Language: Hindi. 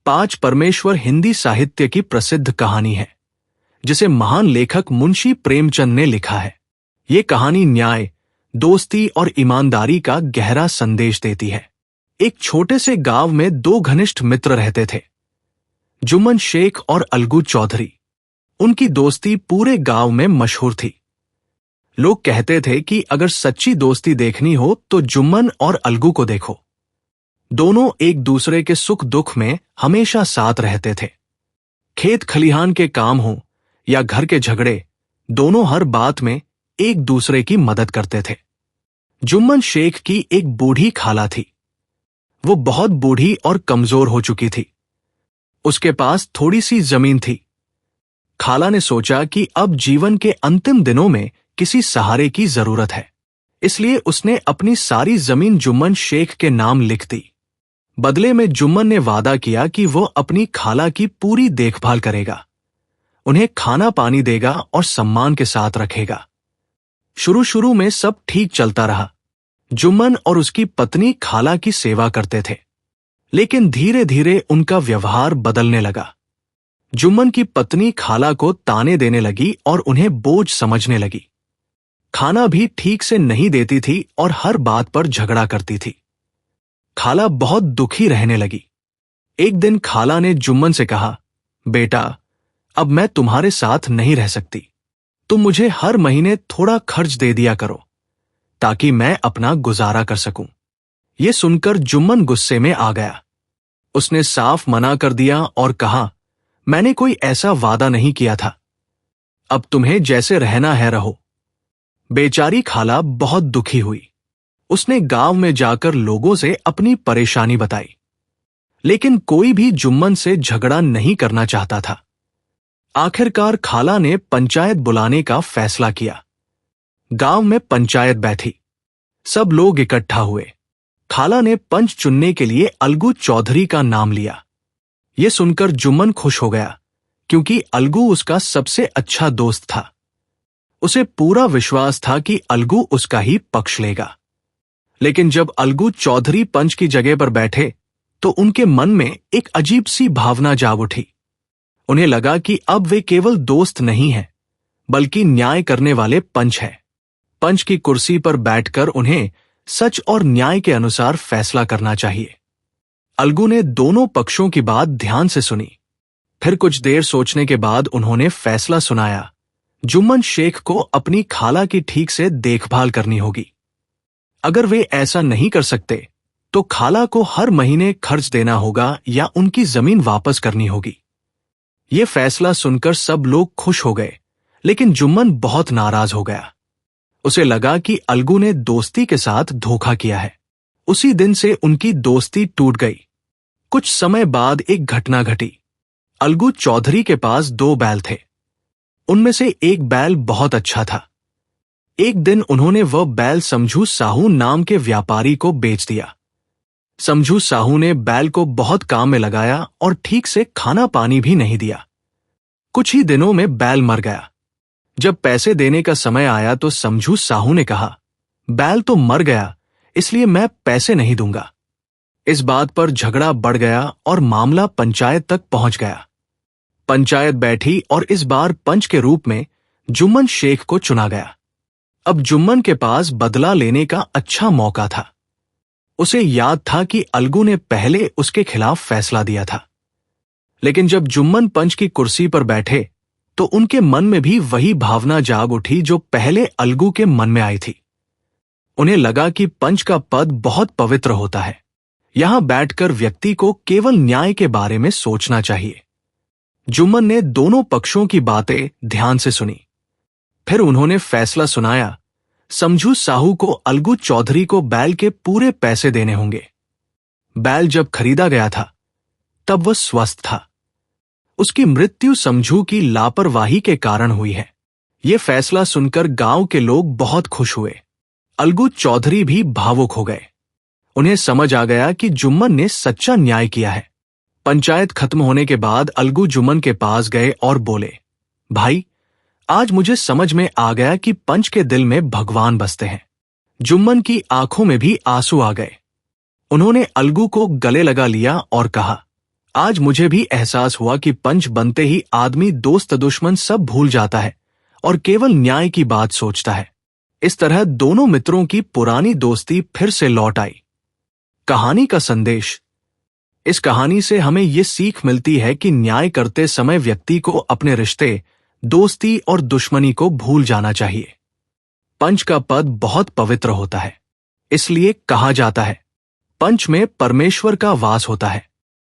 पांच परमेश्वर हिंदी साहित्य की प्रसिद्ध कहानी है, जिसे महान लेखक मुंशी प्रेमचंद ने लिखा है। ये कहानी न्याय, दोस्ती और ईमानदारी का गहरा संदेश देती है। एक छोटे से गांव में दो घनिष्ठ मित्र रहते थे, जुम्मन शेख और अलगू चौधरी। उनकी दोस्ती पूरे गांव में मशहूर थी। लोग कहते थे कि अगर सच्ची दोस्ती देखनी हो तो जुम्मन और अलगू को देखो। दोनों एक दूसरे के सुख दुख में हमेशा साथ रहते थे। खेत खलिहान के काम हो या घर के झगड़े, दोनों हर बात में एक दूसरे की मदद करते थे। जुम्मन शेख की एक बूढ़ी खाला थी। वो बहुत बूढ़ी और कमजोर हो चुकी थी। उसके पास थोड़ी सी जमीन थी। खाला ने सोचा कि अब जीवन के अंतिम दिनों में किसी सहारे की जरूरत है, इसलिए उसने अपनी सारी जमीन जुम्मन शेख के नाम लिख दी। बदले में जुम्मन ने वादा किया कि वो अपनी खाला की पूरी देखभाल करेगा, उन्हें खाना पानी देगा और सम्मान के साथ रखेगा। शुरू शुरू में सब ठीक चलता रहा। जुम्मन और उसकी पत्नी खाला की सेवा करते थे, लेकिन धीरे धीरे उनका व्यवहार बदलने लगा। जुम्मन की पत्नी खाला को ताने देने लगी और उन्हें बोझ समझने लगी। खाना भी ठीक से नहीं देती थी और हर बात पर झगड़ा करती थी। खाला बहुत दुखी रहने लगी। एक दिन खाला ने जुम्मन से कहा, बेटा, अब मैं तुम्हारे साथ नहीं रह सकती। तुम मुझे हर महीने थोड़ा खर्च दे दिया करो, ताकि मैं अपना गुजारा कर सकूं। यह सुनकर जुम्मन गुस्से में आ गया। उसने साफ मना कर दिया और कहा, मैंने कोई ऐसा वादा नहीं किया था। अब तुम्हें जैसे रहना है रहो। बेचारी खाला बहुत दुखी हुई। उसने गांव में जाकर लोगों से अपनी परेशानी बताई, लेकिन कोई भी जुम्मन से झगड़ा नहीं करना चाहता था। आखिरकार खाला ने पंचायत बुलाने का फैसला किया। गांव में पंचायत बैठी। सब लोग इकट्ठा हुए। खाला ने पंच चुनने के लिए अलगू चौधरी का नाम लिया। यह सुनकर जुम्मन खुश हो गया, क्योंकि अलगू उसका सबसे अच्छा दोस्त था। उसे पूरा विश्वास था कि अलगू उसका ही पक्ष लेगा। लेकिन जब अलगू चौधरी पंच की जगह पर बैठे तो उनके मन में एक अजीब सी भावना जाग उठी। उन्हें लगा कि अब वे केवल दोस्त नहीं हैं, बल्कि न्याय करने वाले पंच हैं। पंच की कुर्सी पर बैठकर उन्हें सच और न्याय के अनुसार फैसला करना चाहिए। अलगू ने दोनों पक्षों की बात ध्यान से सुनी। फिर कुछ देर सोचने के बाद उन्होंने फैसला सुनाया, जुम्मन शेख को अपनी खाला की ठीक से देखभाल करनी होगी। अगर वे ऐसा नहीं कर सकते तो खाला को हर महीने खर्च देना होगा या उनकी जमीन वापस करनी होगी। ये फैसला सुनकर सब लोग खुश हो गए, लेकिन जुम्मन बहुत नाराज हो गया। उसे लगा कि अलगू ने दोस्ती के साथ धोखा किया है। उसी दिन से उनकी दोस्ती टूट गई। कुछ समय बाद एक घटना घटी। अलगू चौधरी के पास दो बैल थे। उनमें से एक बैल बहुत अच्छा था। एक दिन उन्होंने वह बैल समझू साहू नाम के व्यापारी को बेच दिया। समझू साहू ने बैल को बहुत काम में लगाया और ठीक से खाना पानी भी नहीं दिया। कुछ ही दिनों में बैल मर गया। जब पैसे देने का समय आया तो समझू साहू ने कहा, बैल तो मर गया, इसलिए मैं पैसे नहीं दूंगा। इस बात पर झगड़ा बढ़ गया और मामला पंचायत तक पहुंच गया। पंचायत बैठी और इस बार पंच के रूप में जुम्मन शेख को चुना गया। अब जुम्मन के पास बदला लेने का अच्छा मौका था। उसे याद था कि अलगू ने पहले उसके खिलाफ फैसला दिया था। लेकिन जब जुम्मन पंच की कुर्सी पर बैठे तो उनके मन में भी वही भावना जाग उठी जो पहले अलगू के मन में आई थी। उन्हें लगा कि पंच का पद बहुत पवित्र होता है। यहां बैठकर व्यक्ति को केवल न्याय के बारे में सोचना चाहिए। जुम्मन ने दोनों पक्षों की बातें ध्यान से सुनी। फिर उन्होंने फैसला सुनाया, समझू साहू को अलगू चौधरी को बैल के पूरे पैसे देने होंगे। बैल जब खरीदा गया था तब वह स्वस्थ था। उसकी मृत्यु समझू की लापरवाही के कारण हुई है। यह फैसला सुनकर गांव के लोग बहुत खुश हुए। अलगू चौधरी भी भावुक हो गए। उन्हें समझ आ गया कि जुम्मन ने सच्चा न्याय किया है। पंचायत खत्म होने के बाद अलगू जुम्मन के पास गए और बोले, भाई, आज मुझे समझ में आ गया कि पंच के दिल में भगवान बसते हैं। जुम्मन की आंखों में भी आंसू आ गए। उन्होंने अलगू को गले लगा लिया और कहा, आज मुझे भी एहसास हुआ कि पंच बनते ही आदमी दोस्त दुश्मन सब भूल जाता है और केवल न्याय की बात सोचता है। इस तरह दोनों मित्रों की पुरानी दोस्ती फिर से लौट आई। कहानी का संदेश। इस कहानी से हमें ये सीख मिलती है कि न्याय करते समय व्यक्ति को अपने रिश्ते, दोस्ती और दुश्मनी को भूल जाना चाहिए। पंच का पद बहुत पवित्र होता है, इसलिए कहा जाता है, पंच में परमेश्वर का वास होता है।